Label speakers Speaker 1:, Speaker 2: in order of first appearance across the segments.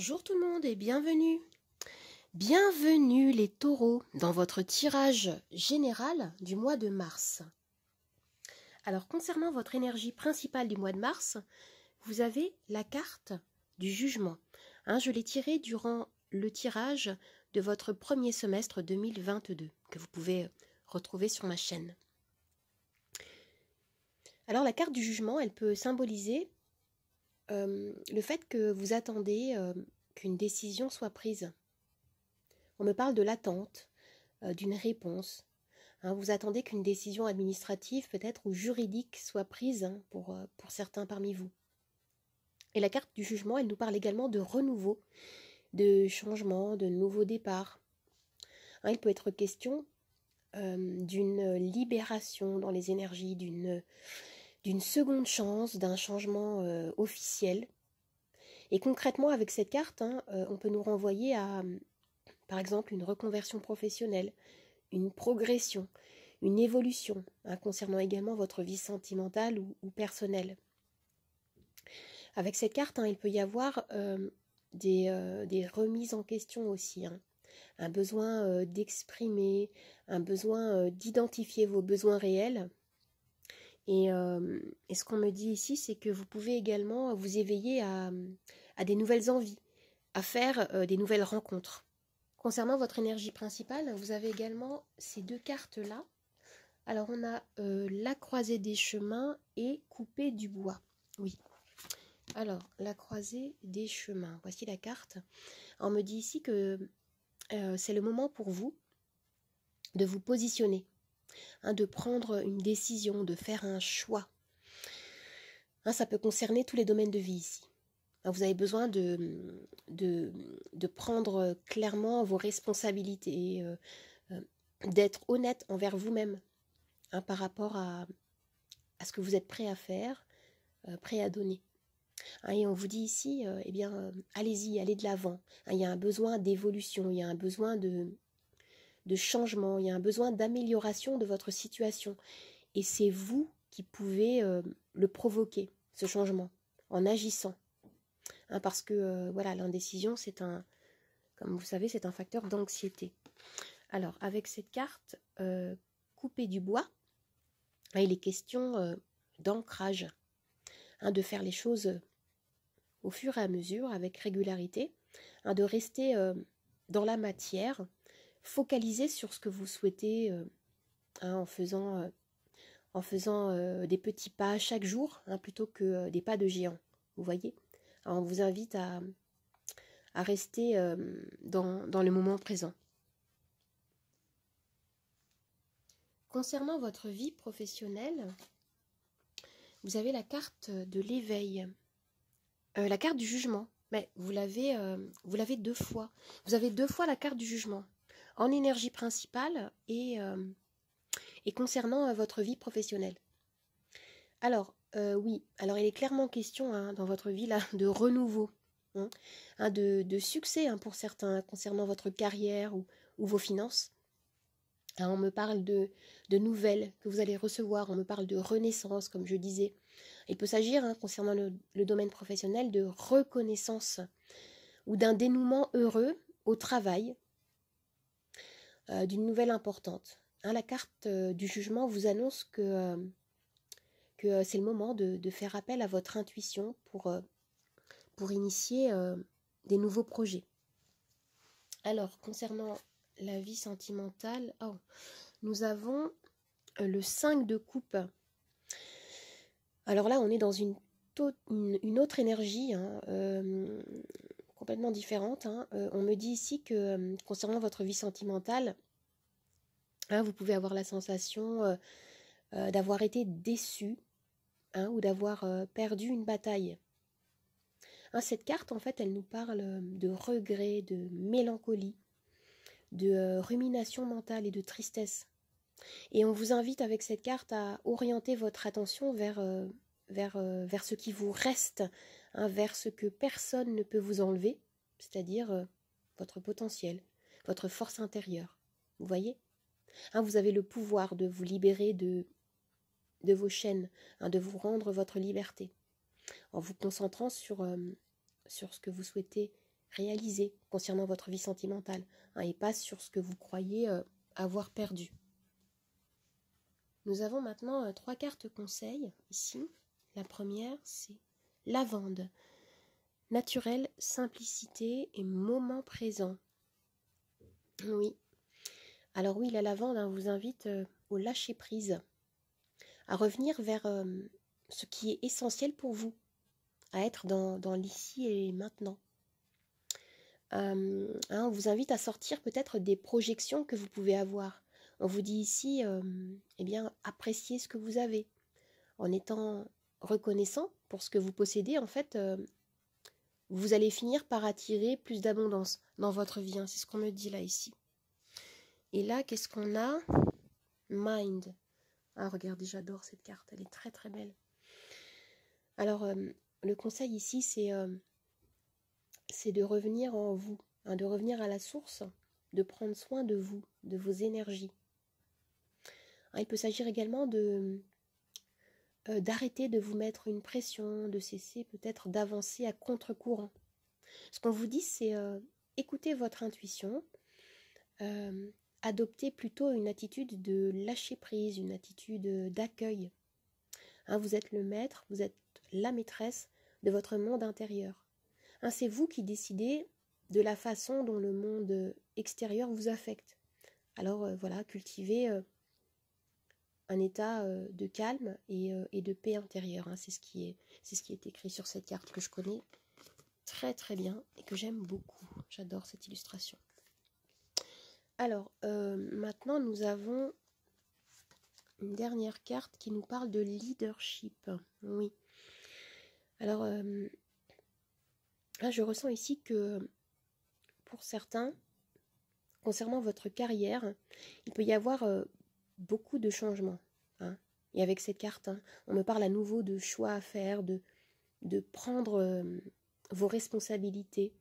Speaker 1: Bonjour tout le monde et bienvenue. Bienvenue les taureaux dans votre tirage général du mois de mars. Alors concernant votre énergie principale du mois de mars, vous avez la carte du jugement. Je l'ai tirée durant le tirage de votre premier semestre 2022 que vous pouvez retrouver sur ma chaîne. Alors la carte du jugement, elle peut symboliser le fait que vous attendez qu'une décision soit prise. On me parle de l'attente, d'une réponse. Vous attendez qu'une décision administrative peut-être ou juridique soit prise pour certains parmi vous. Et la carte du jugement, elle nous parle également de renouveau, de changement, de nouveau départ. Il peut être question d'une libération dans les énergies, d'une seconde chance, d'un changement officiel. Et concrètement, avec cette carte, on peut nous renvoyer à, par exemple, une reconversion professionnelle, une progression, une évolution, concernant également votre vie sentimentale ou personnelle. Avec cette carte, il peut y avoir des remises en question aussi, un besoin d'exprimer, un besoin d'identifier vos besoins réels. Et ce qu'on me dit ici, c'est que vous pouvez également vous éveiller à des nouvelles envies, à faire des nouvelles rencontres. Concernant votre énergie principale, vous avez également ces deux cartes-là. Alors, on a la croisée des chemins et couper du bois. Oui. Alors, la croisée des chemins. Voici la carte. On me dit ici que c'est le moment pour vous de vous positionner, de prendre une décision, de faire un choix. Ça peut concerner tous les domaines de vie ici. Vous avez besoin de prendre clairement vos responsabilités, d'être honnête envers vous-même par rapport à ce que vous êtes prêt à faire, prêt à donner. Et on vous dit ici, allez-y, allez de l'avant. Il y a un besoin d'évolution, il y a un besoin de changement, il y a un besoin d'amélioration de votre situation. Et c'est vous qui pouvez le provoquer, ce changement, en agissant. Parce que l'indécision, comme vous savez, c'est un facteur d'anxiété. Alors, avec cette carte, couper du bois, il est question d'ancrage, de faire les choses au fur et à mesure, avec régularité, de rester dans la matière, focalisé sur ce que vous souhaitez, en faisant des petits pas chaque jour, plutôt que des pas de géant, vous voyez. Alors, on vous invite à rester dans le moment présent. Concernant votre vie professionnelle, vous avez la carte de l'éveil, la carte du jugement. Mais vous l'avez deux fois. Vous avez deux fois la carte du jugement, en énergie principale et concernant votre vie professionnelle. Alors, oui, alors il est clairement question dans votre vie là de renouveau, de succès pour certains concernant votre carrière ou vos finances. On me parle de nouvelles que vous allez recevoir, on me parle de renaissance, comme je disais. Il peut s'agir, concernant le domaine professionnel, de reconnaissance ou d'un dénouement heureux au travail, d'une nouvelle importante. La carte du jugement vous annonce que c'est le moment de faire appel à votre intuition pour initier des nouveaux projets. Alors, concernant la vie sentimentale, nous avons le 5 de coupe. Alors là, on est dans une autre énergie, complètement différente. On me dit ici que concernant votre vie sentimentale, vous pouvez avoir la sensation d'avoir été déçu, ou d'avoir perdu une bataille. Cette carte, en fait, elle nous parle de regret, de mélancolie, de rumination mentale et de tristesse. Et on vous invite avec cette carte à orienter votre attention vers ce qui vous reste, vers ce que personne ne peut vous enlever, c'est-à-dire votre potentiel, votre force intérieure. Vous voyez ? Vous avez le pouvoir de vous libérer de vos chaînes, de vous rendre votre liberté, en vous concentrant sur ce que vous souhaitez réaliser concernant votre vie sentimentale, hein, et pas sur ce que vous croyez avoir perdu. Nous avons maintenant 3 cartes conseils ici. La première, c'est lavande. Naturel, simplicité et moment présent. Oui. Alors oui, la lavande, hein, vous invite au lâcher-prise, à revenir vers ce qui est essentiel pour vous, à être dans l'ici et maintenant. On vous invite à sortir peut-être des projections que vous pouvez avoir. On vous dit ici, eh bien, appréciez ce que vous avez. En étant reconnaissant pour ce que vous possédez, en fait, vous allez finir par attirer plus d'abondance dans votre vie. Hein, c'est ce qu'on me dit là, ici. Et là, qu'est-ce qu'on a? Mind. Ah, regardez, j'adore cette carte. Elle est très, très belle. Alors, le conseil ici, c'est de revenir en vous, hein, de revenir à la source, de prendre soin de vous, de vos énergies. Hein, il peut s'agir également d'arrêter de vous mettre une pression, de cesser peut-être d'avancer à contre-courant. Ce qu'on vous dit, c'est écoutez votre intuition, adoptez plutôt une attitude de lâcher-prise, une attitude d'accueil. Hein, vous êtes le maître, vous êtes la maîtresse de votre monde intérieur. Hein, c'est vous qui décidez de la façon dont le monde extérieur vous affecte. Alors voilà, cultivez un état de calme et de paix intérieure. Hein, c'est ce qui est écrit sur cette carte que je connais très très bien et que j'aime beaucoup. J'adore cette illustration. Alors, maintenant nous avons une dernière carte qui nous parle de leadership. Oui. Alors, là, je ressens ici que pour certains, concernant votre carrière, il peut y avoir beaucoup de changements. Hein. Et avec cette carte, hein, on me parle à nouveau de choix à faire, de prendre vos responsabilités,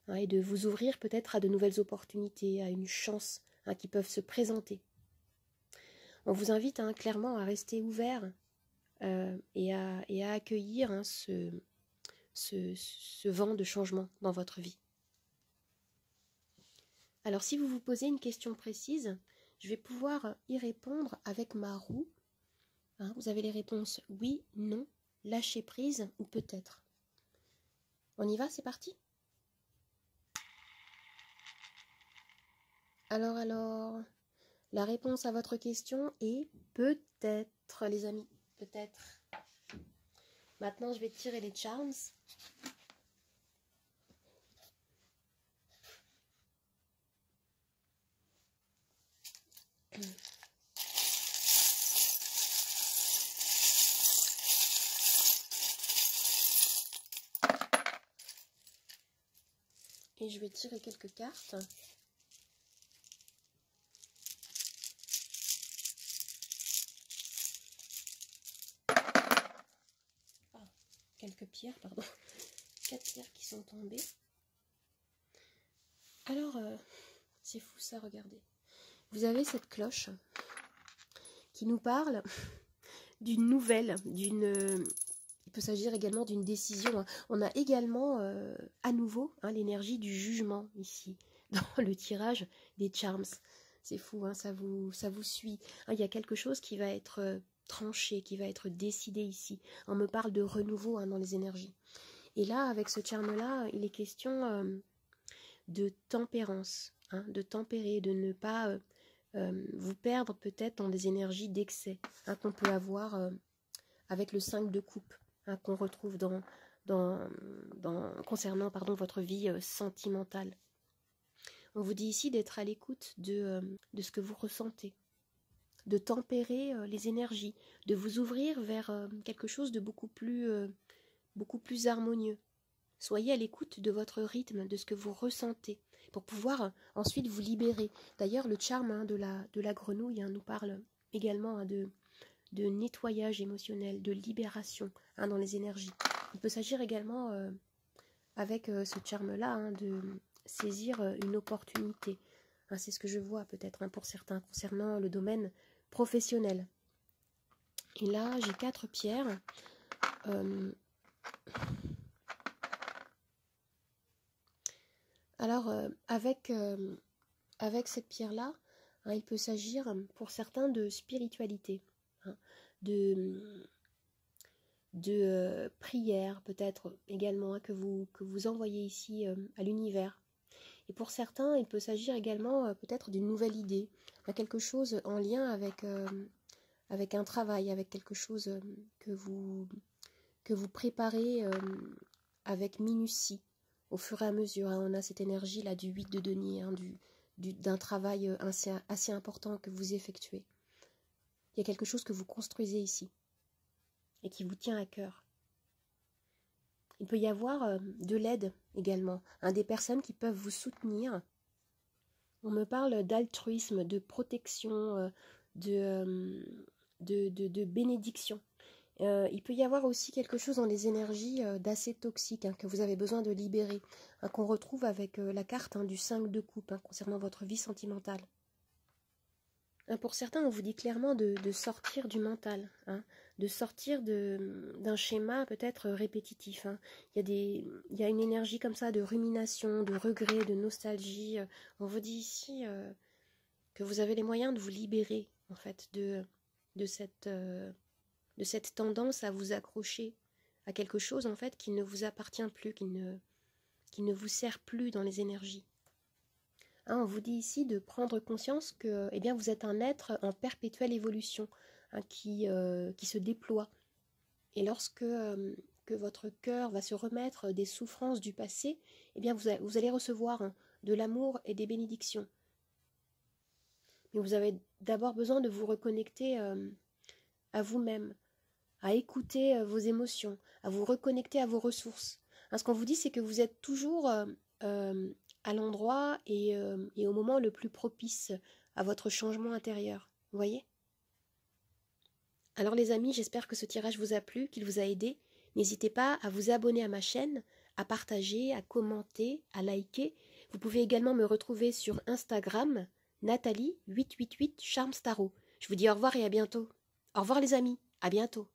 Speaker 1: hein, et de vous ouvrir peut-être à de nouvelles opportunités, à une chance, hein, qui peuvent se présenter. On vous invite, hein, clairement à rester ouvert et à accueillir, hein, ce vent de changement dans votre vie. Alors si vous vous posez une question précise, je vais pouvoir y répondre avec ma roue. Hein, vous avez les réponses oui, non, lâcher prise ou peut-être. On y va, c'est parti? Alors, la réponse à votre question est peut-être, les amis, peut-être. Maintenant, je vais tirer les charms. Et je vais tirer quelques cartes. Quelques pierres, pardon. 4 pierres qui sont tombées. Alors, c'est fou ça, regardez. Vous avez cette cloche qui nous parle d'une nouvelle, il peut s'agir également d'une décision. Hein. On a également à nouveau, hein, l'énergie du jugement ici, dans le tirage des charms. C'est fou, hein, ça vous suit. Hein, il y a quelque chose qui va être tranché, qui va être décidé ici. On me parle de renouveau, hein, dans les énergies. Et là, avec ce charme-là, il est question de tempérance, hein, de tempérer, de ne pas vous perdre peut-être dans des énergies d'excès, hein, qu'on peut avoir avec le 5 de coupe, hein, qu'on retrouve concernant votre vie sentimentale. On vous dit ici d'être à l'écoute de ce que vous ressentez, de tempérer les énergies, de vous ouvrir vers quelque chose de beaucoup plus harmonieux. Soyez à l'écoute de votre rythme, de ce que vous ressentez, pour pouvoir ensuite vous libérer. D'ailleurs, le charme, hein, de la grenouille, hein, nous parle également, hein, de nettoyage émotionnel, de libération, hein, dans les énergies. Il peut s'agir également, avec ce charme-là, hein, de saisir une opportunité. Hein, c'est ce que je vois peut-être, hein, pour certains concernant le domaine professionnel. Et là, j'ai 4 pierres. Alors, avec cette pierre-là, hein, il peut s'agir pour certains de spiritualité, hein, de prière peut-être également, hein, que vous envoyez ici à l'univers. Et pour certains, il peut s'agir également peut-être d'une nouvelle idée, quelque chose en lien avec un travail, avec quelque chose que vous préparez avec minutie au fur et à mesure. Hein. On a cette énergie-là du 8 de denier, hein, d'un travail assez important que vous effectuez. Il y a quelque chose que vous construisez ici et qui vous tient à cœur. Il peut y avoir de l'aide également, hein, des personnes qui peuvent vous soutenir. On me parle d'altruisme, de protection, de bénédiction. Il peut y avoir aussi quelque chose dans les énergies d'assez toxiques, hein, que vous avez besoin de libérer, hein, qu'on retrouve avec la carte, hein, du 5 de coupe, hein, concernant votre vie sentimentale. Hein, pour certains, on vous dit clairement de sortir du mental, hein, de sortir d'un schéma peut-être répétitif. Hein. Il y a une énergie comme ça de rumination, de regret, de nostalgie. On vous dit ici que vous avez les moyens de vous libérer en fait de cette tendance à vous accrocher à quelque chose en fait qui ne vous appartient plus, qui ne vous sert plus dans les énergies. Hein, on vous dit ici de prendre conscience que eh bien, vous êtes un être en perpétuelle évolution, hein, qui se déploie. Et lorsque que votre cœur va se remettre des souffrances du passé, eh bien, vous allez recevoir, hein, de l'amour et des bénédictions. Mais vous avez d'abord besoin de vous reconnecter à vous-même, à écouter vos émotions, à vous reconnecter à vos ressources. Hein, ce qu'on vous dit, c'est que vous êtes toujours à l'endroit et au moment le plus propice à votre changement intérieur. Vous voyez ? Alors les amis, j'espère que ce tirage vous a plu, qu'il vous a aidé. N'hésitez pas à vous abonner à ma chaîne, à partager, à commenter, à liker. Vous pouvez également me retrouver sur Instagram, Nathalie888 Charmes Tarot. Je vous dis au revoir et à bientôt. Au revoir les amis, à bientôt.